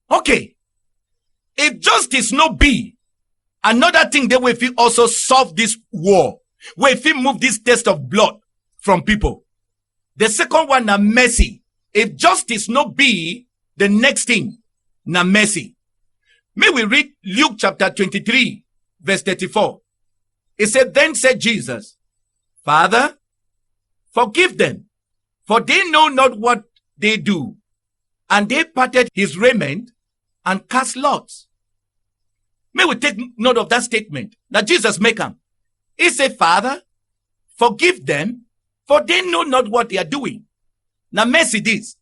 Okay. If justice no be, another thing they will feel also solve this war. Where if move this taste of blood from people. The second one, na mercy. If justice no be, the next thing, na mercy. May we read Luke chapter 23, verse 34. It said, then said Jesus, Father, forgive them, for they know not what they do. And they parted his raiment and cast lots. May we take note of that statement that Jesus make him. He said, Father, forgive them, for they know not what they are doing. Now mercy this.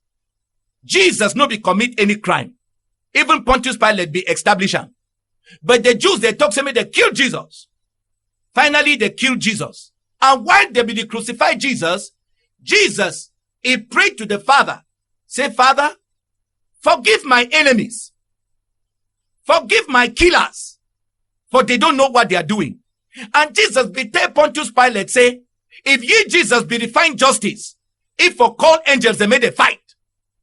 Jesus no be commit any crime. Even Pontius Pilate be established. But the Jews, they talk to me, they kill Jesus. Finally, they kill Jesus. And while they be crucified Jesus, he prayed to the Father. Say, Father, forgive my enemies. Forgive my killers. For they don't know what they are doing. And Jesus be tell Pontius Pilate, say, if ye Jesus be define justice, if for call angels they made a fight.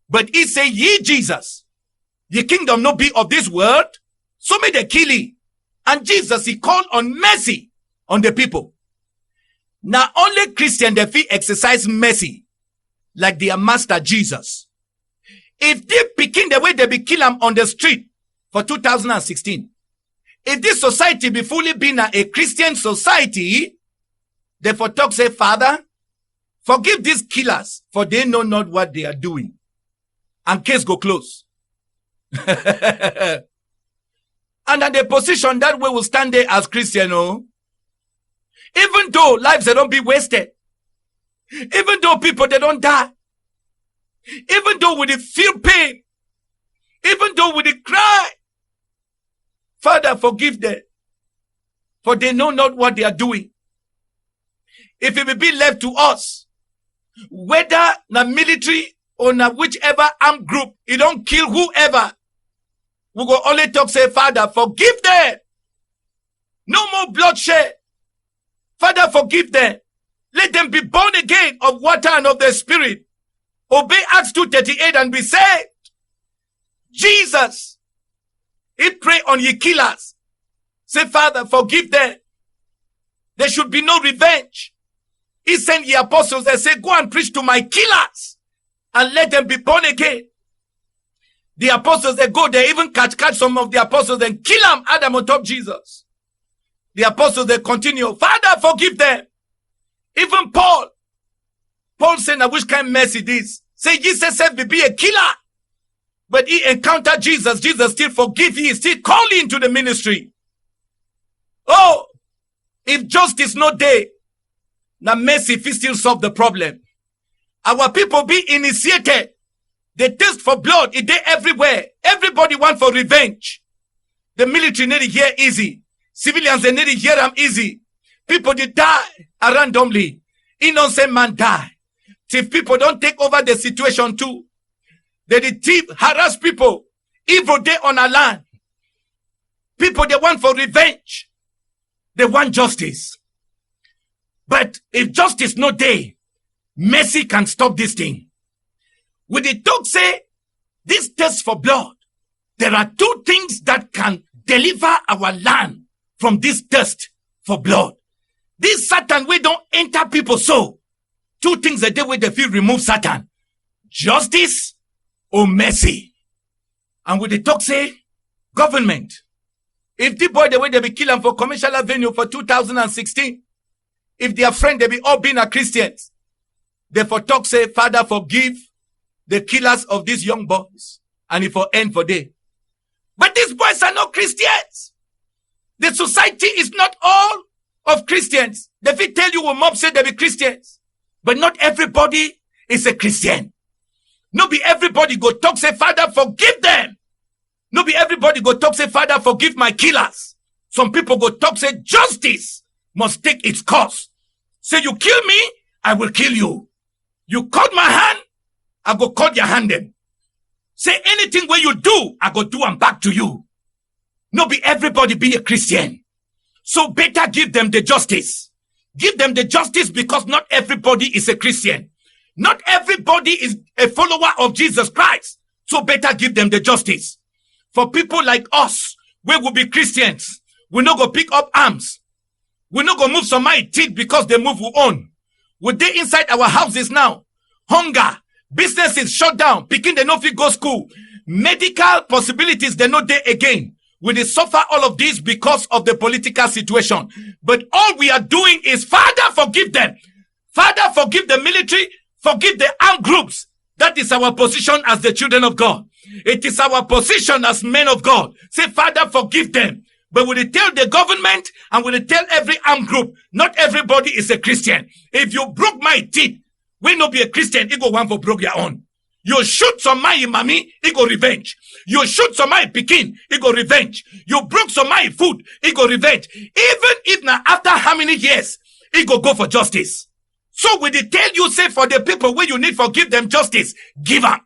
But he say, ye Jesus, the kingdom no be of this world, so may they kill ye. And Jesus, he called on mercy on the people. Now only Christian they feel exercise mercy like their master Jesus. If they begin the way they be kill him on the street for 2016, if this society be fully been a Christian society, therefore talk say, Father, forgive these killers, for they know not what they are doing. And case go close. And at the position that we will stand there as Christian, oh, even though lives they don't be wasted, even though people they don't die, even though we feel pain, even though we cry, Father, forgive them, for they know not what they are doing. If it will be left to us, whether the military or na whichever armed group, it don't kill whoever, we go only talk, say, Father, forgive them. No more bloodshed. Father, forgive them. Let them be born again of water and of the Spirit. Obey Acts 2:38 and be saved. Jesus, he pray on ye killers. Say, Father, forgive them. There should be no revenge. He sent ye apostles that say, go and preach to my killers and let them be born again. The apostles, they go, they even catch some of the apostles and kill them, Adam on top Jesus. The apostles, they continue, Father, forgive them. Even Paul said, now which kind of mercy this? Say, Jesus said, be a killer. But he encountered Jesus. Jesus still forgive. He is still calling into the ministry. Oh, if justice not there, now mercy if he still solve the problem. Our people be initiated. They thirst for blood. It they everywhere. Everybody want for revenge. The military need to hear easy. Civilians, they need to hear them easy. People, they die randomly. Innocent man die. If people don't take over the situation too, they thief, harass people. Evil day on our land. People, they want for revenge. They want justice. But if justice no there, mercy can stop this thing. With the talk say, this thirst for blood, there are two things that can deliver our land from this thirst for blood. This Satan, we don't enter people so. Two things a day where they feel remove Satan. Justice or mercy. And with the talk say, government, if the boy the way they be killing for commercial avenue for 2016, if their friend they be all being a Christians, therefore talk say, Father, forgive the killers of these young boys, and if for end for day. But these boys are not Christians. The society is not all of Christians. They will tell you when mob say they be Christians, but not everybody is a Christian. No be everybody go talk say, Father, forgive them. No be everybody go talk say, Father, forgive my killers. Some people go talk say, justice must take its course. Say, you kill me, I will kill you. You cut my hand, I go cut your hand then. Say anything where you do, I go do and back to you. No be everybody be a Christian. So better give them the justice. Give them the justice because not everybody is a Christian. Not everybody is a follower of Jesus Christ. So better give them the justice. For people like us, we will be Christians. We not go pick up arms. We not go move some my teeth because they move we own. We they inside our houses now. Hunger. Businesses shut down. Picking they no fit go school. Medical possibilities they not there again. We will suffer all of this because of the political situation. But all we are doing is, Father, forgive them. Father, forgive the military. Forgive the armed groups. That is our position as the children of God. It is our position as men of God. Say, Father, forgive them. But will they tell the government and will they tell every armed group, not everybody is a Christian. If you broke my teeth, we not be a Christian, it go one for broke your own. You shoot some my mommy, it go revenge. You shoot some my pikin, it go revenge. You broke some my food, it go revenge. Even if now after how many years, it go for justice. So will they tell you, say, for the people where you need forgive them justice, give them.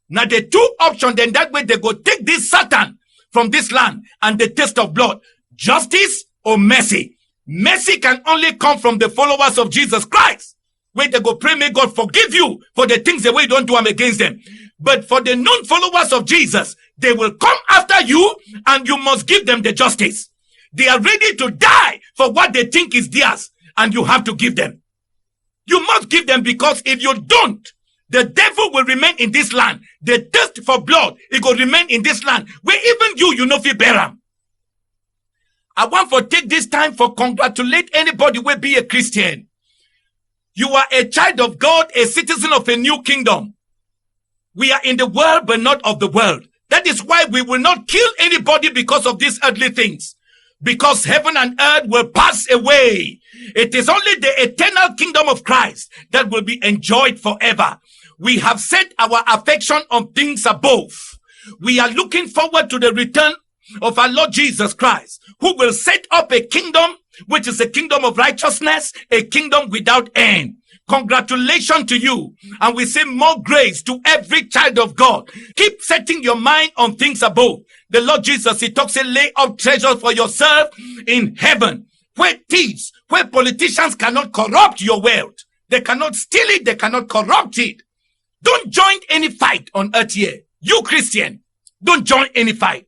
Now the two options, then that way they go take this Satan from this land and the taste of blood, justice or mercy. Mercy can only come from the followers of Jesus Christ. Where they go pray, may God forgive you for the things the way you don't do them against them. But for the non-followers of Jesus, they will come after you and you must give them the justice. They are ready to die for what they think is theirs and you have to give them. You must give them, because if you don't, the devil will remain in this land. The thirst for blood, it will remain in this land where even you know fi bear am. I want to take this time for congratulate anybody who be a Christian. You are a child of God, a citizen of a new kingdom. We are in the world, but not of the world. That is why we will not kill anybody because of these earthly things. Because heaven and earth will pass away. It is only the eternal kingdom of Christ that will be enjoyed forever. We have set our affection on things above. We are looking forward to the return of our Lord Jesus Christ, who will set up a kingdom which is a kingdom of righteousness, a kingdom without end. Congratulations to you. And we say more grace to every child of God. Keep setting your mind on things above. The Lord Jesus, he talks, say, lay up treasures for yourself in heaven, where thieves, where politicians cannot corrupt your wealth. They cannot steal it. They cannot corrupt it. Don't join any fight on earth here. You Christian, don't join any fight.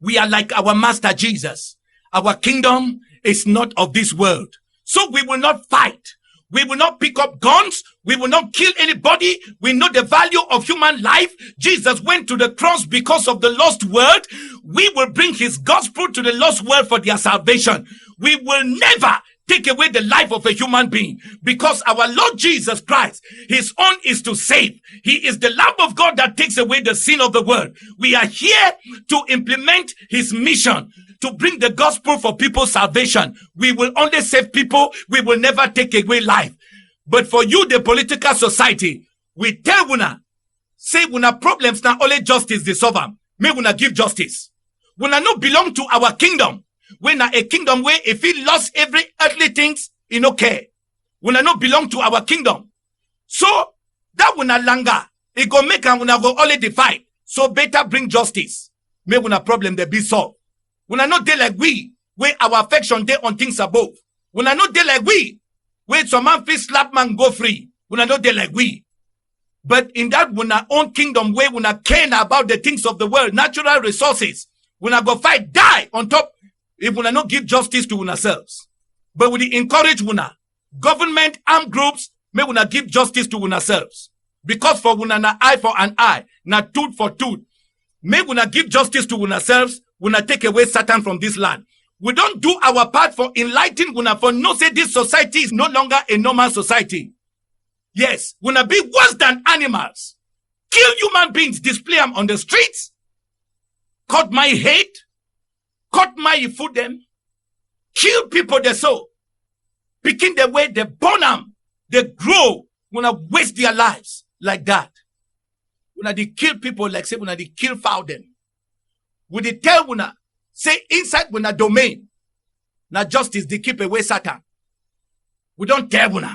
We are like our master Jesus. Our kingdom is not of this world. So we will not fight. We will not pick up guns. We will not kill anybody. We know the value of human life. Jesus went to the cross because of the lost world. We will bring his gospel to the lost world for their salvation. We will never take away the life of a human being, because our Lord Jesus Christ, his own is to save. He is the Lamb of God that takes away the sin of the world. We are here to implement his mission, to bring the gospel for people's salvation. We will only save people. We will never take away life. But for you, the political society, we tell una, say una problems now only justice they solve them. May una give justice. Una no belong to our kingdom. When a kingdom where if he lost every earthly things, he no care. Una no belong to our kingdom. So that una langa, it go make and una go only fight. So better bring justice. May una problem they be solved. Una not dey like we, where our affection dey on things above. Una not dey like we, where some man feel slap man go free. Una not dey like we. But in that una own kingdom where una care about the things of the world, natural resources, una go fight, die on top. If we not give justice to ourselves, but we encourage una, government, armed groups, may we not give justice to ourselves. Because for una na eye for an eye, na tooth for tooth. May we not give justice to ourselves, we not take away Satan from this land. We don't do our part for enlightening una, for no say this society is no longer a normal society. Yes, we not be worse than animals. Kill human beings, display them on the streets. Cut my head. Cut my food them, kill people they so, picking the way they burn them, they grow, wanna waste their lives like that. When they kill people like say when they kill foul them. When they tell when say inside when a domain, now justice they keep away Satan. We don't tell when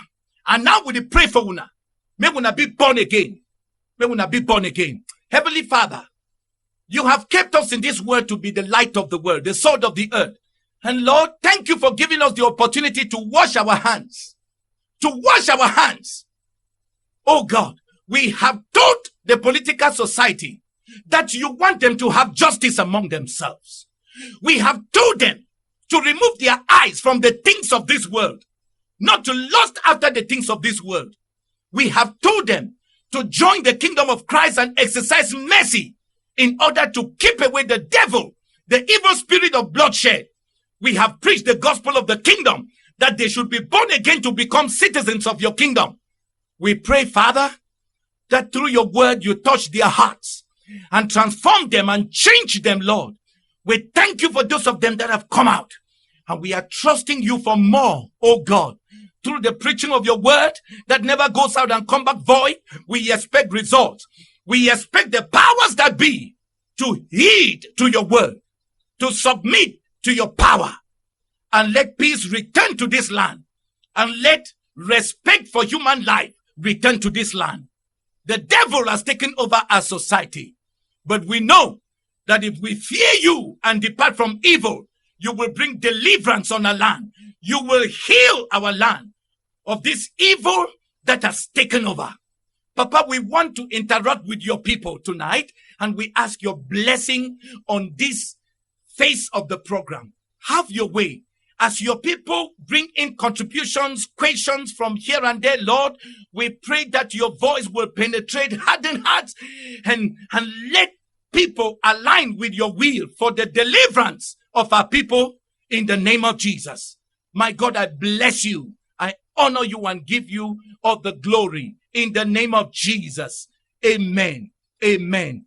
and now we pray for una. May una be born again. May una be born again. Heavenly Father, you have kept us in this world to be the light of the world, the salt of the earth. And Lord, thank you for giving us the opportunity to wash our hands. To wash our hands. Oh God, we have taught the political society that you want them to have justice among themselves. We have told them to remove their eyes from the things of this world, not to lust after the things of this world. We have told them to join the kingdom of Christ and exercise mercy in order to keep away the devil, the evil spirit of bloodshed. We have preached the gospel of the kingdom, that they should be born again to become citizens of your kingdom. We pray, Father, that through your word you touch their hearts and transform them and change them, Lord. We thank you for those of them that have come out. And we are trusting you for more, oh God. Through the preaching of your word that never goes out and come back void, we expect results. We expect the powers that be to heed to your word, to submit to your power, and let peace return to this land, and let respect for human life return to this land. The devil has taken over our society, but we know that if we fear you and depart from evil, you will bring deliverance on our land. You will heal our land of this evil that has taken over. Papa, we want to interact with your people tonight, and we ask your blessing on this phase of the program. Have your way. As your people bring in contributions, questions from here and there, Lord, we pray that your voice will penetrate hardened hearts and let people align with your will for the deliverance of our people in the name of Jesus. My God, I bless you. I honor you and give you all the glory in the name of Jesus. Amen. Amen.